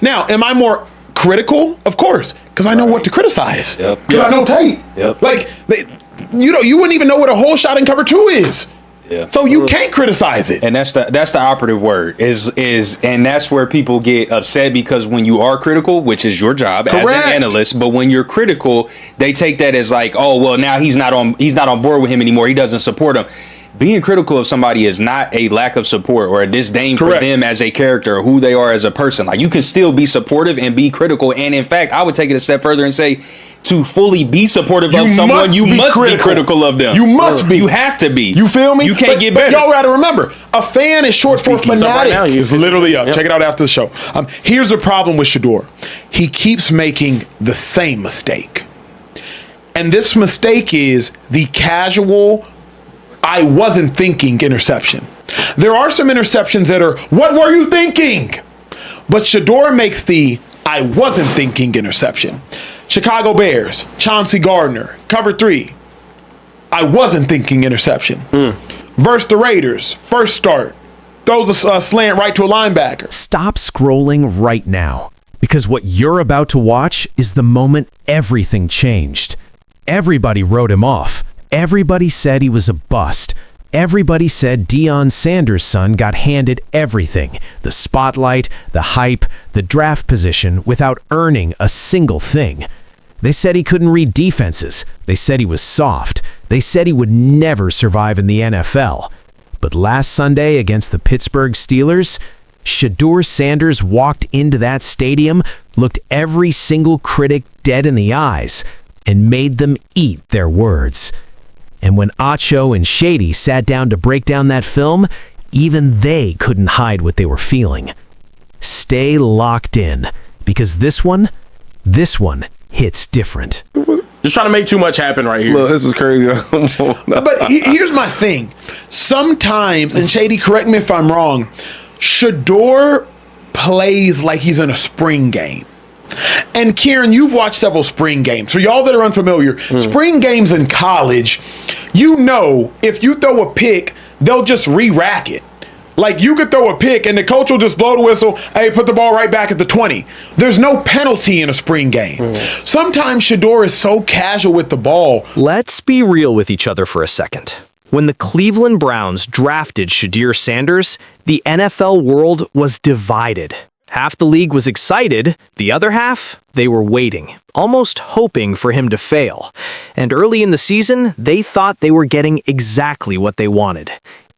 Now, am I more critical? Of course, because I know what to criticize. Because I know tape. Like, you wouldn't even know what a whole shot in cover 2 is. So you can't criticize it. And that's the operative word and that's where people get upset, because when you are critical, which is your job as an analyst, but when you're critical, they take that as like, oh, well, now he's not on board with him anymore. He doesn't support him. Being critical of somebody is not a lack of support or a disdain for them as a character or who they are as a person. Like, you can still be supportive and be critical. And in fact, I would take it a step further and say, to fully be supportive of someone, you must be critical of them. You must be. You have to be. You feel me? You can't get better. But y'all gotta remember, a fan is short for fanatic. It's literally up. Check it out after the show. Here's the problem with Shedeur. He keeps making the same mistake. And this mistake is the casual, I wasn't thinking interception. There are some interceptions that are, what were you thinking? But Shedeur makes the, I wasn't thinking interception. Chicago Bears, Chauncey Gardner, cover 3. I wasn't thinking interception. Versus the Raiders, first start, throws a slant right to a linebacker. Stop scrolling right now, because what you're about to watch is the moment everything changed. Everybody wrote him off. Everybody said he was a bust. Everybody said Deion Sanders' son got handed everything, the spotlight, the hype, the draft position, without earning a single thing. They said he couldn't read defenses. They said he was soft. They said he would never survive in the NFL. But last Sunday against the Pittsburgh Steelers, Shedeur Sanders walked into that stadium, looked every single critic dead in the eyes, and made them eat their words. And when Acho and Shady sat down to break down that film, even they couldn't hide what they were feeling. Stay locked in, because this one hits different. Just trying to make too much happen right here. Look, this is crazy. But here's my thing. Sometimes, and Shady, correct me if I'm wrong, Shedeur plays like he's in a spring game. And Kieran, you've watched several spring games. For y'all that are unfamiliar, spring games in college, you know, if you throw a pick, they'll just re-rack it. Like, you could throw a pick and the coach will just blow the whistle, hey, put the ball right back at the 20. There's no penalty in a spring game. Sometimes Shedeur is so casual with the ball. Let's be real with each other for a second. When the Cleveland Browns drafted Shedeur Sanders, the NFL world was divided. Half the league was excited, the other half, they were waiting, almost hoping for him to fail. And early in the season, they thought they were getting exactly what they wanted.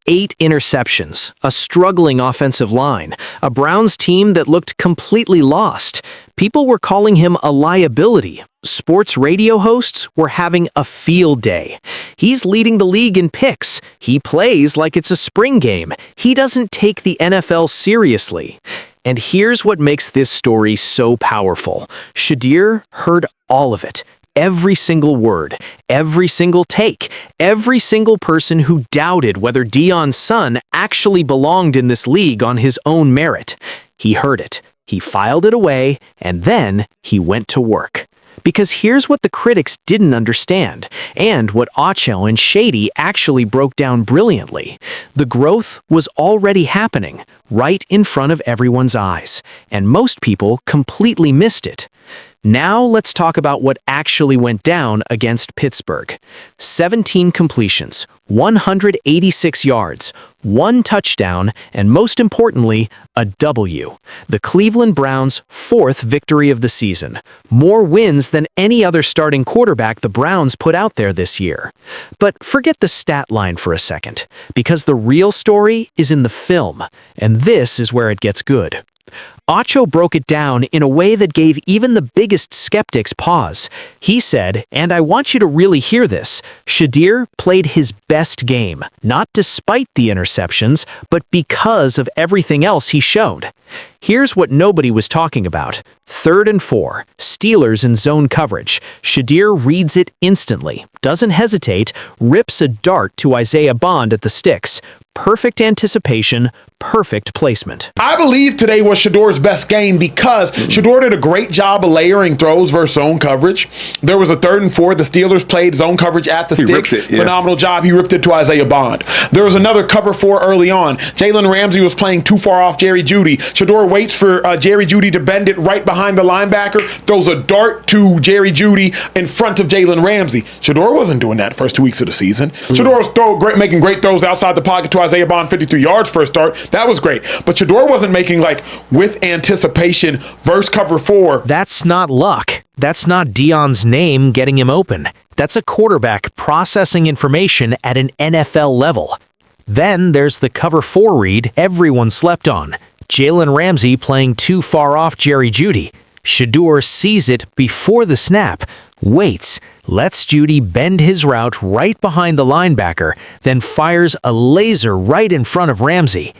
8 interceptions, a struggling offensive line, a Browns team that looked completely lost. People were calling him a liability. Sports radio hosts were having a field day. He's leading the league in picks. He plays like it's a spring game. He doesn't take the NFL seriously. And here's what makes this story so powerful. Shedeur heard all of it. Every single word, every single take, every single person who doubted whether Deion's son actually belonged in this league on his own merit. He heard it, he filed it away, and then he went to work. Because here's what the critics didn't understand, and what Acho and Shady actually broke down brilliantly. The growth was already happening, right in front of everyone's eyes, and most people completely missed it. Now let's talk about what actually went down against Pittsburgh. 17 completions, 186 yards, 1 touchdown, and most importantly, a W. The Cleveland Browns' 4th victory of the season. More wins than any other starting quarterback the Browns put out there this year. But forget the stat line for a second, because the real story is in the film, and this is where it gets good. Acho broke it down in a way that gave even the biggest skeptics pause. He said, and I want you to really hear this, Shedeur played his best game, not despite the interceptions, but because of everything else he showed. Here's what nobody was talking about. 3rd and 4, Steelers in zone coverage. Shedeur reads it instantly, doesn't hesitate, rips a dart to Isaiah Bond at the sticks. Perfect anticipation, perfect placement. I believe today was Shedeur's best game because Shedeur did a great job of layering throws versus zone coverage. There was a 3rd and 4. The Steelers played zone coverage at the sticks. Phenomenal job. He ripped it to Isaiah Bond. There was another cover 4 early on. Jalen Ramsey was playing too far off Jerry Jeudy. Shedeur waits for Jerry Jeudy to bend it right behind the linebacker, throws a dart to Jerry Jeudy in front of Jalen Ramsey. Shedeur wasn't doing that first 2 weeks of the season. Shedeur was making great throws outside the pocket to Isaiah Bond, 53 yards first start. That was great. But Shedeur wasn't making, like, with anticipation versus cover 4. That's not luck. That's not Deion's name getting him open. That's a quarterback processing information at an NFL level. Then there's the cover 4 read everyone slept on. Jalen Ramsey playing too far off Jerry Jeudy. Shedeur sees it before the snap, waits, lets Jeudy bend his route right behind the linebacker, then fires a laser right in front of Ramsey.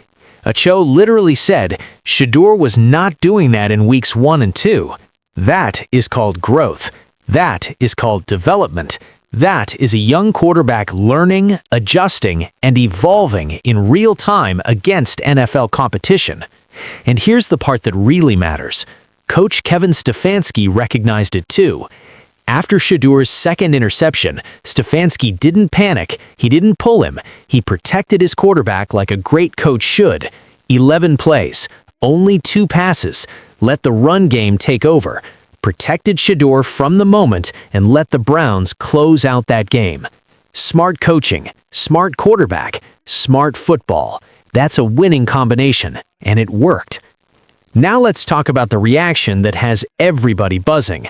Acho literally said Shedeur was not doing that in weeks 1 and 2. That is called growth. That is called development. That is a young quarterback learning, adjusting, and evolving in real time against NFL competition. And here's the part that really matters. Coach Kevin Stefanski recognized it too. After Shedeur's second interception, Stefanski didn't panic, he didn't pull him, he protected his quarterback like a great coach should. 11 plays, only 2 passes, let the run game take over, protected Shedeur from the moment, and let the Browns close out that game. Smart coaching, smart quarterback, smart football. That's a winning combination, and it worked. Now let's talk about the reaction that has everybody buzzing.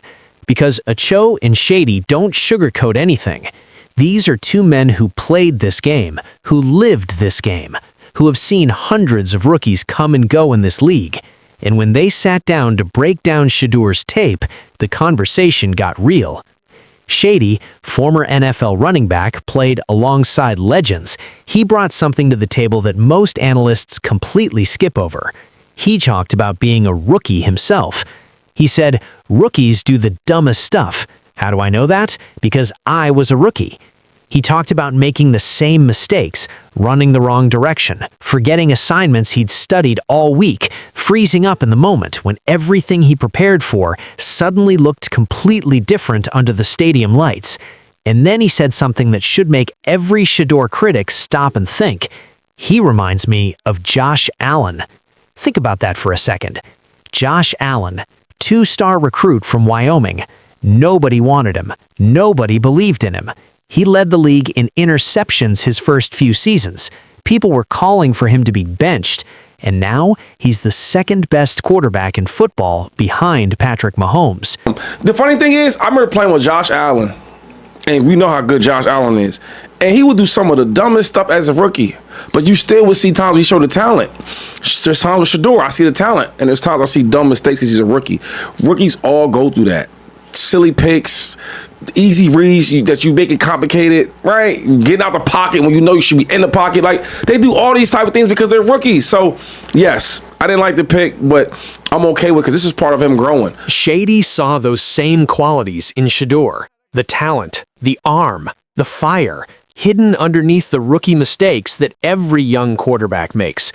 Because Acho and Shady don't sugarcoat anything. These are 2 men who played this game, who lived this game, who have seen hundreds of rookies come and go in this league. And when they sat down to break down Shedeur's tape, the conversation got real. Shady, former NFL running back, played alongside legends. He brought something to the table that most analysts completely skip over. He talked about being a rookie himself. He said, "Rookies do the dumbest stuff." How do I know that? Because I was a rookie. He talked about making the same mistakes, running the wrong direction, forgetting assignments he'd studied all week, freezing up in the moment when everything he prepared for suddenly looked completely different under the stadium lights. And then he said something that should make every Shedeur critic stop and think. He reminds me of Josh Allen. Think about that for a second. Josh Allen, 2-star recruit from Wyoming. Nobody wanted him. Nobody believed in him. He led the league in interceptions his first few seasons. People were calling for him to be benched. And now he's the second best quarterback in football behind Patrick Mahomes. The funny thing is, I remember playing with Josh Allen. And we know how good Josh Allen is. And he would do some of the dumbest stuff as a rookie. But you still would see times he showed the talent. There's times with Shedeur, I see the talent. And there's times I see dumb mistakes because he's a rookie. Rookies all go through that. Silly picks, easy reads that you make it complicated, right? Getting out the pocket when you know you should be in the pocket. Like, they do all these type of things because they're rookies. So, yes, I didn't like the pick, but I'm okay with it because this is part of him growing. Shady saw those same qualities in Shedeur. The talent, the arm, the fire, hidden underneath the rookie mistakes that every young quarterback makes.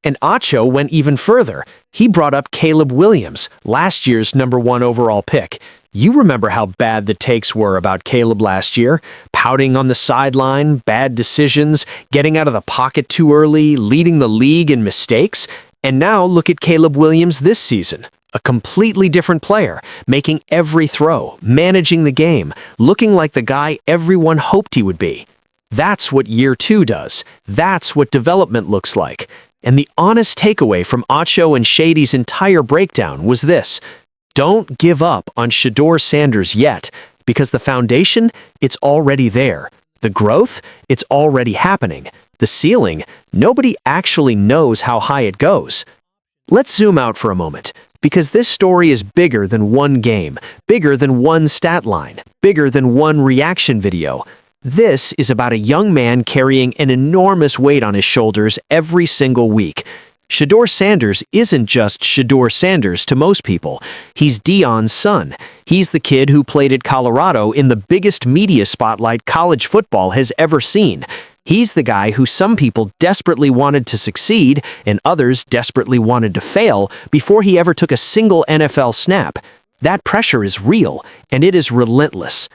And Acho went even further. He brought up Caleb Williams, last year's #1 overall pick. You remember how bad the takes were about Caleb last year? Pouting on the sideline, bad decisions, getting out of the pocket too early, leading the league in mistakes. And now look at Caleb Williams this season. A completely different player, making every throw, managing the game, looking like the guy everyone hoped he would be. That's what year 2 does. That's what development looks like. And the honest takeaway from Acho and Shady's entire breakdown was this: don't give up on Shedeur Sanders yet, because the foundation, it's already there. The growth, it's already happening. The ceiling, nobody actually knows how high it goes. Let's zoom out for a moment, because this story is bigger than one game, bigger than one stat line, bigger than one reaction video. This is about a young man carrying an enormous weight on his shoulders every single week. Shedeur Sanders isn't just Shedeur Sanders to most people. He's Deion's son. He's the kid who played at Colorado in the biggest media spotlight college football has ever seen. He's the guy who some people desperately wanted to succeed and others desperately wanted to fail before he ever took a single NFL snap. That pressure is real, and it is relentless.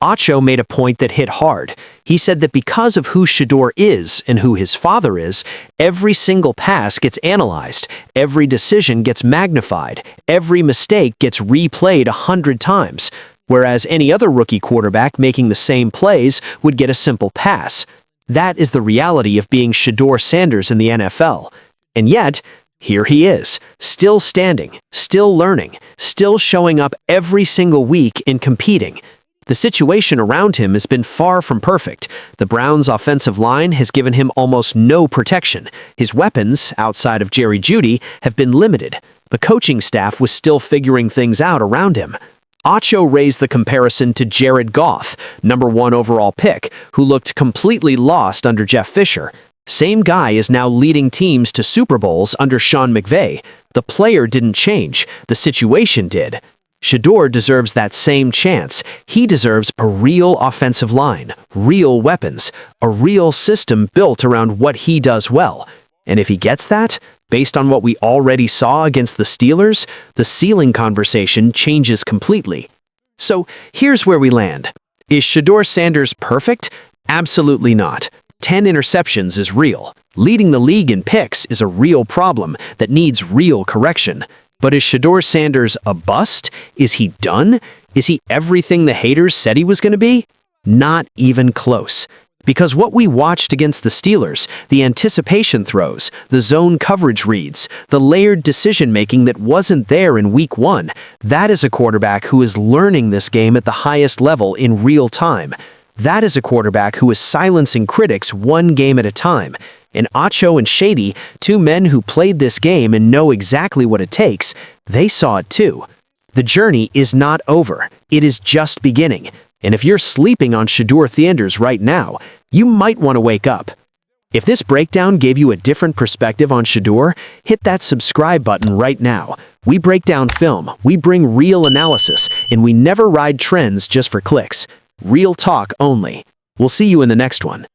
Acho made a point that hit hard. He said that because of who Shedeur is and who his father is, every single pass gets analyzed, every decision gets magnified, every mistake gets replayed 100 times, whereas any other rookie quarterback making the same plays would get a simple pass. That is the reality of being Shedeur Sanders in the NFL. And yet, here he is, still standing, still learning, still showing up every single week and competing. The situation around him has been far from perfect. The Browns' offensive line has given him almost no protection. His weapons, outside of Jerry Jeudy, have been limited. The coaching staff was still figuring things out around him. Acho raised the comparison to Jared Goff, #1 overall pick, who looked completely lost under Jeff Fisher. Same guy is now leading teams to Super Bowls under Sean McVay. The player didn't change, the situation did. Shedeur deserves that same chance. He deserves a real offensive line, real weapons, a real system built around what he does well. And if he gets that, based on what we already saw against the Steelers, the ceiling conversation changes completely. So here's where we land. Is Shedeur Sanders perfect? Absolutely not. 10 interceptions is real. Leading the league in picks is a real problem that needs real correction. But is Shedeur Sanders a bust? Is he done? Is he everything the haters said he was going to be? Not even close. Because what we watched against the Steelers, the anticipation throws, the zone coverage reads, the layered decision-making that wasn't there in Week 1, that is a quarterback who is learning this game at the highest level in real time. That is a quarterback who is silencing critics one game at a time. And Acho and Shady, two men who played this game and know exactly what it takes, they saw it too. The journey is not over. It is just beginning. And if you're sleeping on Shedeur Sanders right now, you might want to wake up. If this breakdown gave you a different perspective on Shedeur, hit that subscribe button right now. We break down film, we bring real analysis, and we never ride trends just for clicks. Real talk only. We'll see you in the next one.